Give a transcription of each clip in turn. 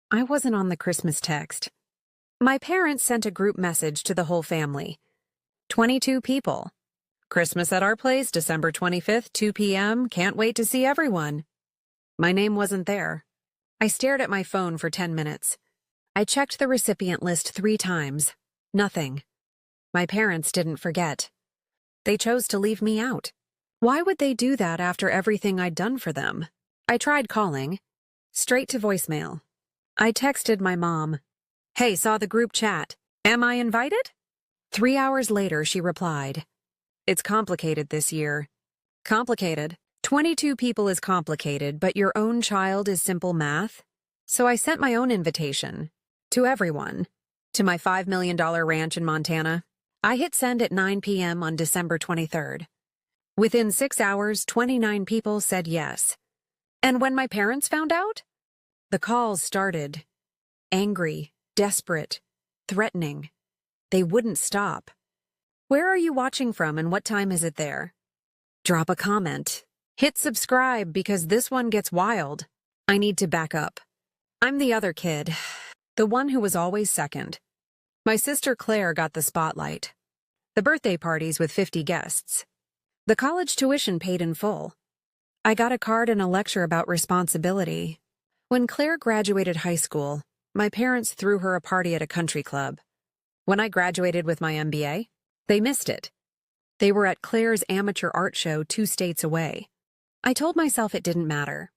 I wasn't on the Christmas text. My parents sent a group message to the whole family. 22 people. Christmas at our place, December 25th, 2 p.m. Can't wait to see everyone. My name wasn't there. I stared at my phone for 10 minutes. I checked the recipient list 3 times. Nothing. My parents didn't forget. They chose to leave me out. Why would they do that after everything I'd done for them? I tried calling. Straight to voicemail. I texted my mom. Hey, saw the group chat. Am I invited? 3 hours later, she replied. It's complicated this year. Complicated? 22 people is complicated, but your own child is simple math? So I sent my own invitation. To everyone. To my $5 million ranch in Montana. I hit send at 9 p.m. on December 23rd. Within 6 hours, 29 people said yes. And when my parents found out? The calls started. Angry, desperate, threatening. They wouldn't stop. Where are you watching from and what time is it there? Drop a comment. Hit subscribe because this one gets wild. I need to back up. I'm the other kid. The one who was always second. My sister Claire got the spotlight. The birthday parties with 50 guests. The college tuition paid in full. I got a card and a lecture about responsibility. When Claire graduated high school, my parents threw her a party at a country club. When I graduated with my MBA, they missed it. They were at Claire's amateur art show 2 states away. I told myself it didn't matter.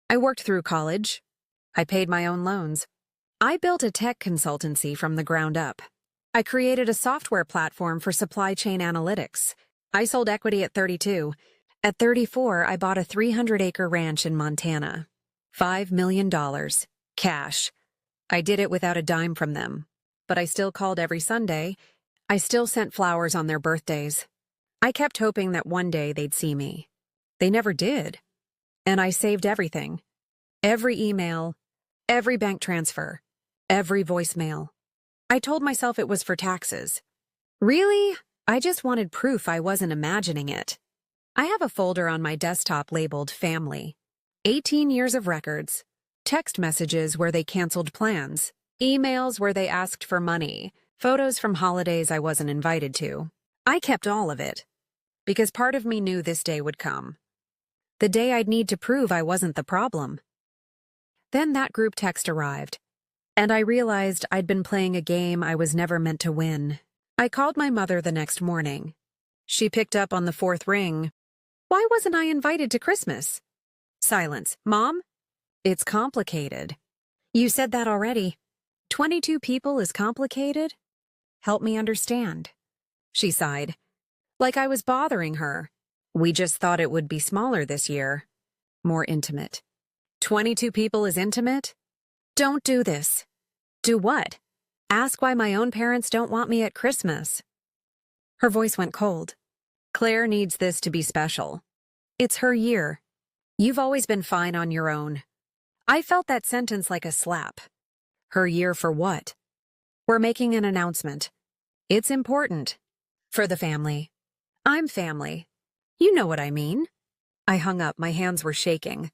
I worked through college. I paid my own loans. I built a tech consultancy from the ground up. I created a software platform for supply chain analytics. I sold equity at 32. At 34, I bought a 300-acre ranch in Montana. $5 million. Cash. I did it without a dime from them. But I still called every Sunday. I still sent flowers on their birthdays. I kept hoping that one day they'd see me. They never did. And I saved everything. Every email, every bank transfer, every voicemail. I told myself it was for taxes. Really? I just wanted proof I wasn't imagining it. I have a folder on my desktop labeled Family. 18 years of records. Text messages where they canceled plans. Emails where they asked for money. Photos from holidays I wasn't invited to. I kept all of it. Because part of me knew this day would come. The day I'd need to prove I wasn't the problem. Then that group text arrived. And I realized I'd been playing a game I was never meant to win. I called my mother the next morning. She picked up on the 4th ring. Why wasn't I invited to Christmas? Silence. Mom? It's complicated. You said that already. 22 people is complicated? Help me understand. She sighed. Like I was bothering her. We just thought it would be smaller this year. More intimate. 22 people is intimate? Don't do this. Do what? Ask why my own parents don't want me at Christmas. Her voice went cold. Claire needs this to be special. It's her year. You've always been fine on your own. I felt that sentence like a slap. Her year for what? We're making an announcement. It's important. For the family. I'm family. You know what I mean. I hung up, my hands were shaking.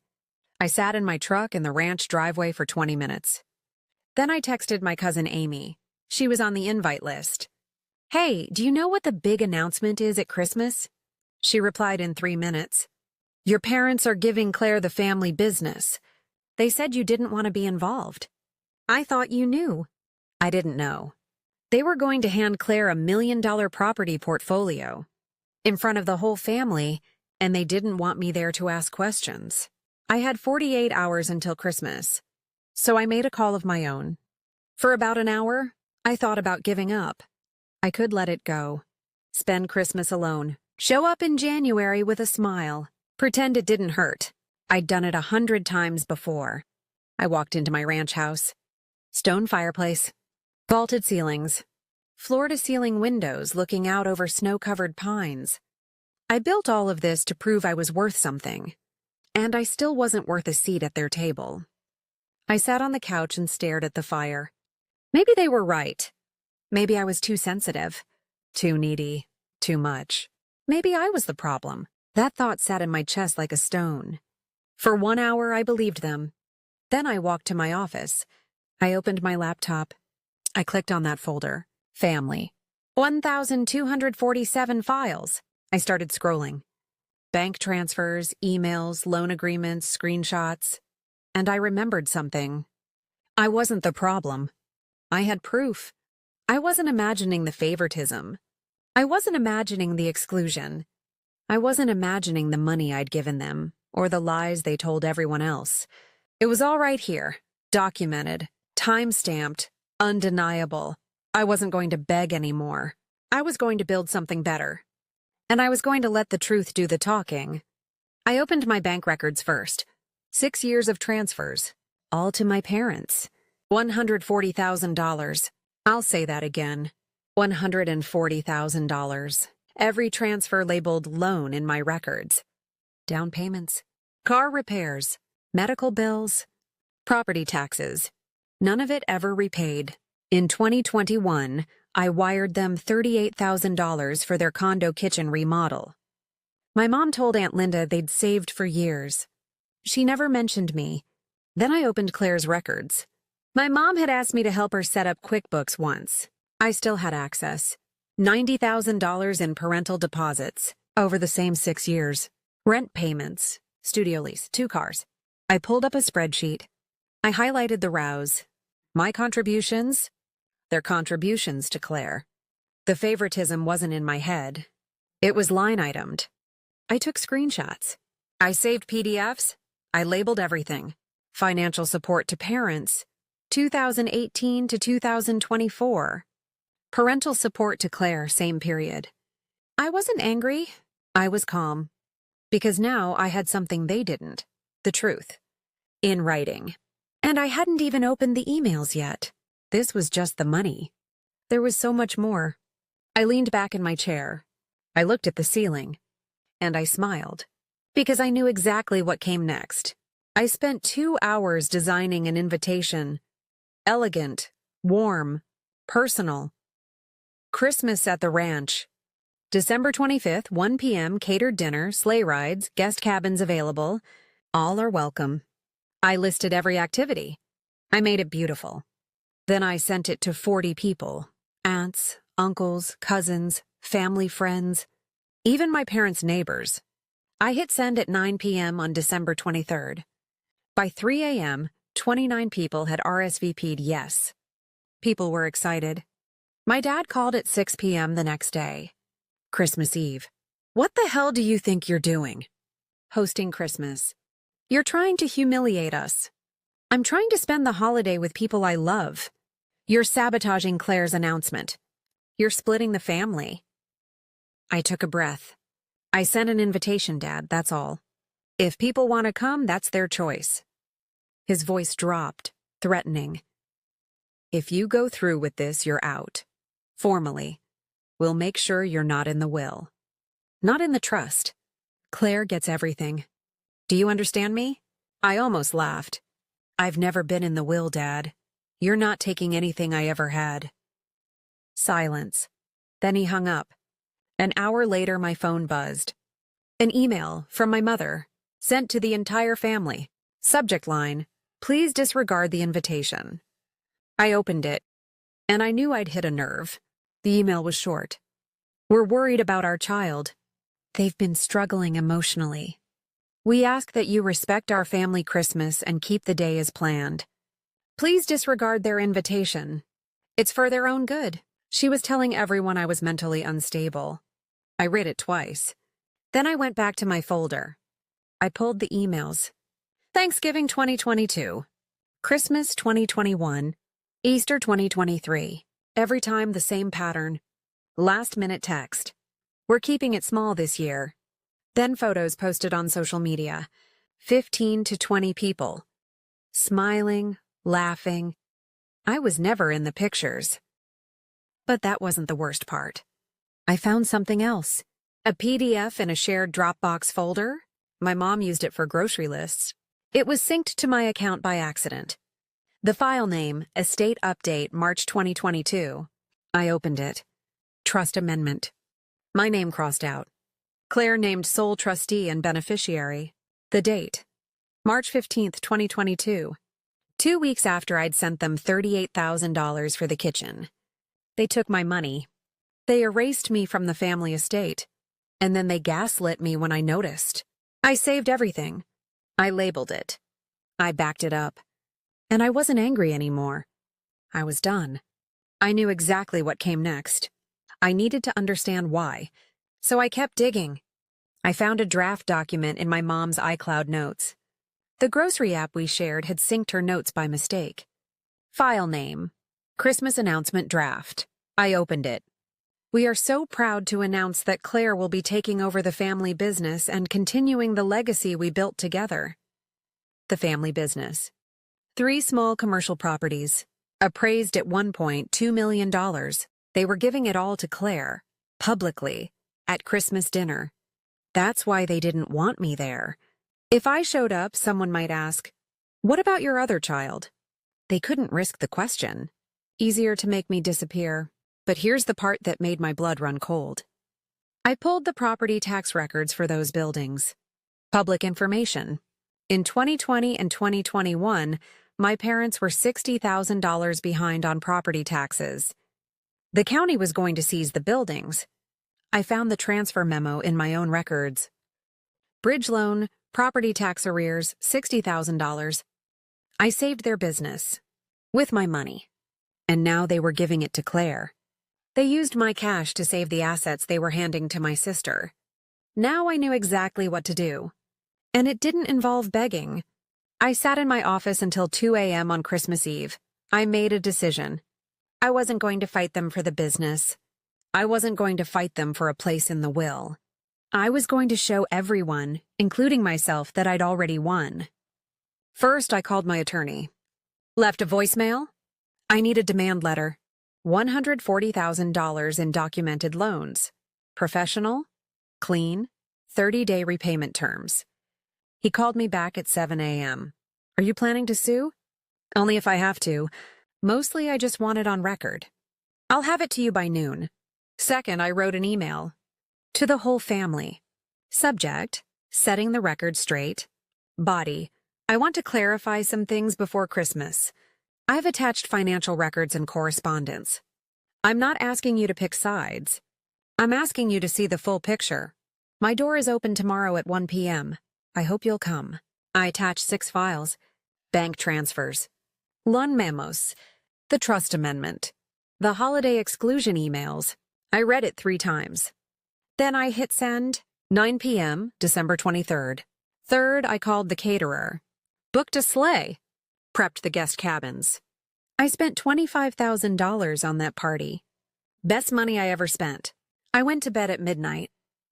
I sat in my truck in the ranch driveway for 20 minutes. Then I texted my cousin Amy. She was on the invite list. Hey, do you know what the big announcement is at Christmas? She replied in 3 minutes. Your parents are giving Claire the family business. They said you didn't want to be involved. I thought you knew. I didn't know. They were going to hand Claire a $1 million property portfolio. In front of the whole family, and they didn't want me there to ask questions. I had 48 hours until Christmas, so I made a call of my own. For about an hour, I thought about giving up. I could let it go. Spend Christmas alone. Show up in January with a smile. Pretend it didn't hurt. I'd done it 100 times before. I walked into my ranch house. Stone fireplace. Vaulted ceilings. Floor-to-ceiling windows looking out over snow-covered pines. I built all of this to prove I was worth something. And I still wasn't worth a seat at their table. I sat on the couch and stared at the fire. Maybe they were right. Maybe I was too sensitive, too needy, too much. Maybe I was the problem. That thought sat in my chest like a stone. For 1 hour, I believed them. Then I walked to my office, I opened my laptop. I clicked on that folder. Family. 1,247 files. I started scrolling. Bank transfers, emails, loan agreements, screenshots. And I remembered something. I wasn't the problem. I had proof. I wasn't imagining the favoritism. I wasn't imagining the exclusion. I wasn't imagining the money I'd given them, or the lies they told everyone else. It was all right here, documented, time-stamped, undeniable. I wasn't going to beg anymore. I was going to build something better. And I was going to let the truth do the talking. I opened my bank records first. 6 years of transfers, all to my parents. $140,000. I'll say that again. $140,000. Every transfer labeled loan in my records. Down payments, car repairs, medical bills, property taxes. None of it ever repaid. In 2021, I wired them $38,000 for their condo kitchen remodel. My mom told Aunt Linda they'd saved for years. She never mentioned me. Then I opened Claire's records. My mom had asked me to help her set up QuickBooks once. I still had access. $90,000 in parental deposits over the same 6 years. Rent payments, studio lease, 2 cars. I pulled up a spreadsheet. I highlighted the rows. My contributions, their contributions to Claire. The favoritism wasn't in my head. It was line-itemed. I took screenshots. I saved PDFs. I labeled everything. Financial support to parents, 2018 to 2024. Parental support to Claire, same period. I wasn't angry. I was calm. Because now I had something they didn't. The truth. In writing. And I hadn't even opened the emails yet. This was just the money. There was so much more. I leaned back in my chair. I looked at the ceiling. And I smiled. Because I knew exactly what came next. I spent 2 hours designing an invitation. Elegant, warm, personal. Christmas at the ranch. December 25th, 1 p.m., catered dinner, sleigh rides, guest cabins available. All are welcome. I listed every activity. I made it beautiful. Then I sent it to 40 people. Aunts, uncles, cousins, family friends, even my parents' neighbors. I hit send at 9 p.m. on December 23rd. By 3 a.m., 29 people had RSVP'd yes. People were excited. My dad called at 6 p.m. the next day. Christmas Eve. What the hell do you think you're doing? Hosting Christmas. You're trying to humiliate us. I'm trying to spend the holiday with people I love. You're sabotaging Claire's announcement. You're splitting the family. I took a breath. I sent an invitation, Dad, that's all. If people want to come, that's their choice. His voice dropped, threatening. If you go through with this, you're out. Formally. We'll make sure you're not in the will. Not in the trust. Claire gets everything. Do you understand me? I almost laughed. I've never been in the will, Dad. You're not taking anything I ever had. Silence. Then he hung up. An hour later, my phone buzzed. An email from my mother, sent to the entire family. Subject line, please disregard the invitation. I opened it, and I knew I'd hit a nerve. The email was short. We're worried about our child. They've been struggling emotionally. We ask that you respect our family Christmas and keep the day as planned. Please disregard their invitation. It's for their own good. She was telling everyone I was mentally unstable. I read it twice. Then I went back to my folder. I pulled the emails. Thanksgiving 2022. Christmas 2021. Easter 2023. Every time the same pattern. Last-minute text. We're keeping it small this year. Then photos posted on social media. 15 to 20 people. Smiling, laughing. I was never in the pictures. But that wasn't the worst part. I found something else. A PDF in a shared Dropbox folder. My mom used it for grocery lists. It was synced to my account by accident. The file name, Estate Update, March 2022. I opened it. Trust Amendment. My name crossed out. Claire named sole trustee and beneficiary. The date, March 15th, 2022. 2 weeks after I'd sent them $38,000 for the kitchen. They took my money. They erased me from the family estate. And then they gaslit me when I noticed. I saved everything. I labeled it. I backed it up. And I wasn't angry anymore. I was done. I knew exactly what came next. I needed to understand why. So I kept digging. I found a draft document in my mom's iCloud notes. The grocery app we shared had synced her notes by mistake. File name: Christmas announcement draft. I opened it. We are so proud to announce that Claire will be taking over the family business and continuing the legacy we built together. The family business. 3 small commercial properties, appraised at $1.2 million. They were giving it all to Claire, publicly, at Christmas dinner. That's why they didn't want me there. If I showed up, someone might ask, "What about your other child?" They couldn't risk the question. Easier to make me disappear. But here's the part that made my blood run cold. I pulled the property tax records for those buildings. Public information. In 2020 and 2021, my parents were $60,000 behind on property taxes. The county was going to seize the buildings. I found the transfer memo in my own records. Bridge loan, property tax arrears, $60,000. I saved their business. With my money. And now they were giving it to Claire. They used my cash to save the assets they were handing to my sister. Now I knew exactly what to do. And it didn't involve begging. I sat in my office until 2 a.m. on Christmas Eve. I made a decision. I wasn't going to fight them for the business. I wasn't going to fight them for a place in the will. I was going to show everyone, including myself, that I'd already won. First, I called my attorney. Left a voicemail. I need a demand letter. $140,000 in documented loans. Professional, clean, 30-day repayment terms. He called me back at 7 a.m. Are you planning to sue? Only if I have to. Mostly I just want it on record. I'll have it to you by noon. Second, I wrote an email. To the whole family. Subject: setting the record straight. Body: I want to clarify some things before Christmas. I've attached financial records and correspondence. I'm not asking you to pick sides. I'm asking you to see the full picture. My door is open tomorrow at 1 p.m. I hope you'll come. I attached 6 files. Bank transfers. Loan memos. The trust amendment. The holiday exclusion emails. I read it 3 times. Then I hit send. 9 p.m., December 23rd. Third, I called the caterer. Booked a sleigh. Prepped the guest cabins. I spent $25,000 on that party. Best money I ever spent. I went to bed at midnight.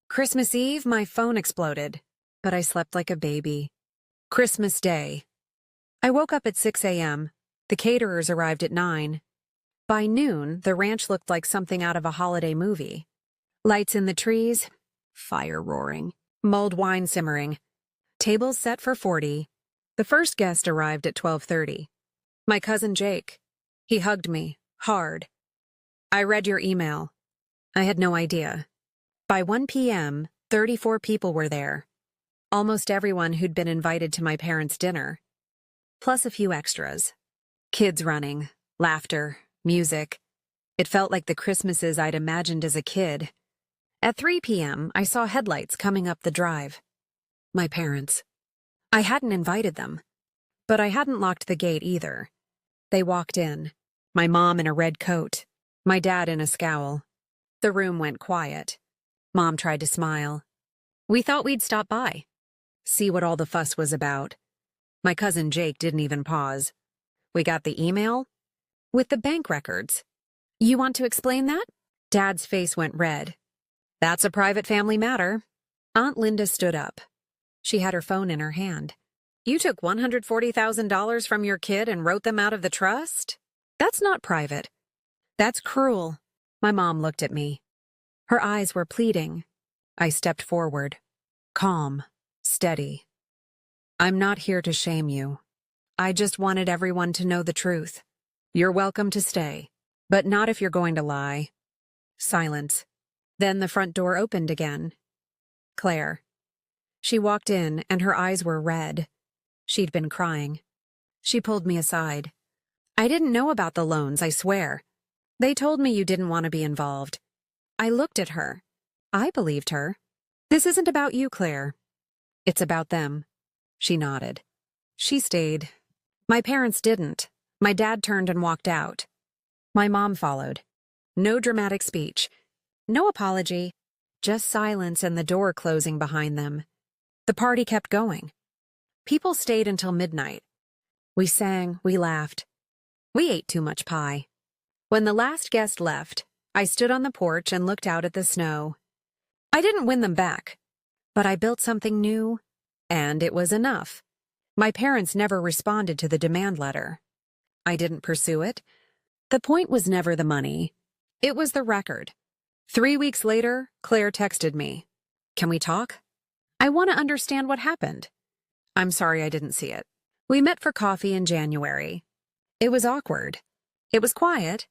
Christmas Eve, my phone exploded, but I slept like a baby. Christmas Day. I woke up at 6 a.m. The caterers arrived at 9. By noon, the ranch looked like something out of a holiday movie. Lights in the trees, fire roaring, mulled wine simmering. Tables set for 40. The first guest arrived at 12:30. My cousin Jake. He hugged me, hard. I read your email. I had no idea. By 1 p.m., 34 people were there. Almost everyone who'd been invited to my parents' dinner. Plus a few extras. Kids running, laughter, music. It felt like the Christmases I'd imagined as a kid. At 3 p.m., I saw headlights coming up the drive. My parents. I hadn't invited them, but I hadn't locked the gate either. They walked in, my mom in a red coat, my dad in a scowl. The room went quiet. Mom tried to smile. We thought we'd stop by, see what all the fuss was about. My cousin Jake didn't even pause. We got the email? With the bank records. You want to explain that? Dad's face went red. That's a private family matter. Aunt Linda stood up. She had her phone in her hand. You took $140,000 from your kid and wrote them out of the trust? That's not private. That's cruel. My mom looked at me. Her eyes were pleading. I stepped forward. Calm, steady. I'm not here to shame you. I just wanted everyone to know the truth. You're welcome to stay, but not if you're going to lie. Silence. Then the front door opened again. Claire. She walked in, and her eyes were red. She'd been crying. She pulled me aside. I didn't know about the loans, I swear. They told me you didn't want to be involved. I looked at her. I believed her. This isn't about you, Claire. It's about them. She nodded. She stayed. My parents didn't. My dad turned and walked out. My mom followed. No dramatic speech. No apology. Just silence and the door closing behind them. The party kept going. People stayed until midnight. We sang, we laughed. We ate too much pie. When the last guest left, I stood on the porch and looked out at the snow. I didn't win them back, but I built something new, and it was enough. My parents never responded to the demand letter. I didn't pursue it. The point was never the money. It was the record. 3 weeks later, Claire texted me. Can we talk? I want to understand what happened. I'm sorry I didn't see it. We met for coffee in January. It was awkward. It was quiet,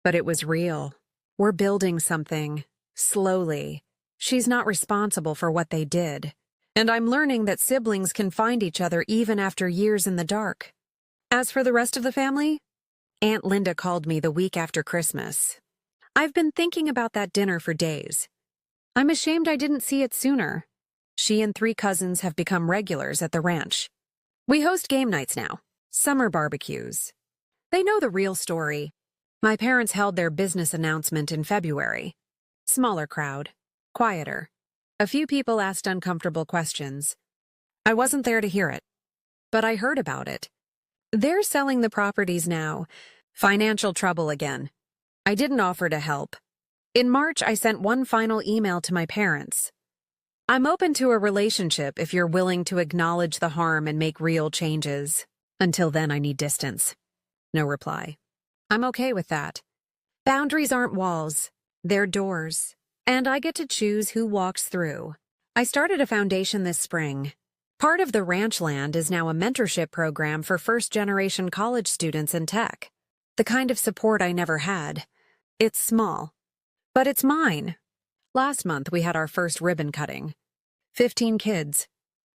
but it was real. We're building something, slowly. She's not responsible for what they did. And I'm learning that siblings can find each other even after years in the dark. As for the rest of the family, Aunt Linda called me the week after Christmas. I've been thinking about that dinner for days. I'm ashamed I didn't see it sooner. She and 3 cousins have become regulars at the ranch. We host game nights now, summer barbecues. They know the real story. My parents held their business announcement in February. Smaller crowd, quieter. A few people asked uncomfortable questions. I wasn't there to hear it, but I heard about it. They're selling the properties now. Financial trouble again. I didn't offer to help. In March, I sent one final email to my parents. I'm open to a relationship if you're willing to acknowledge the harm and make real changes. Until then, I need distance. No reply. I'm okay with that. Boundaries aren't walls. They're doors. And I get to choose who walks through. I started a foundation this spring. Part of the ranch land is now a mentorship program for first-generation college students in tech. The kind of support I never had. It's small, but it's mine. Last month, we had our first ribbon cutting. 15 kids.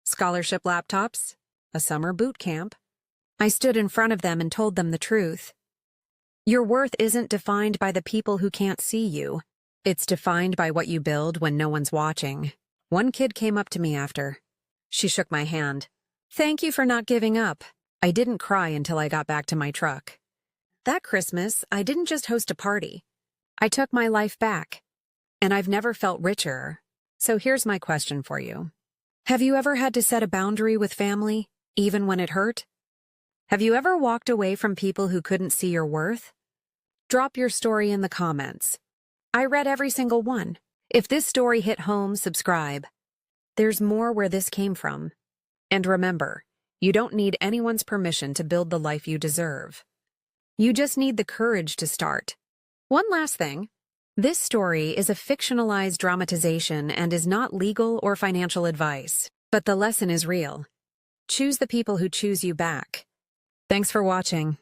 Scholarship laptops. A summer boot camp. I stood in front of them and told them the truth. Your worth isn't defined by the people who can't see you. It's defined by what you build when no one's watching. One kid came up to me after. She shook my hand. Thank you for not giving up. I didn't cry until I got back to my truck. That Christmas, I didn't just host a party. I took my life back. And I've never felt richer. So here's my question for you. Have you ever had to set a boundary with family, even when it hurt? Have you ever walked away from people who couldn't see your worth? Drop your story in the comments. I read every single one. If this story hit home, subscribe. There's more where this came from. And remember, you don't need anyone's permission to build the life you deserve. You just need the courage to start. One last thing. This story is a fictionalized dramatization and is not legal or financial advice. But the lesson is real. Choose the people who choose you back. Thanks for watching.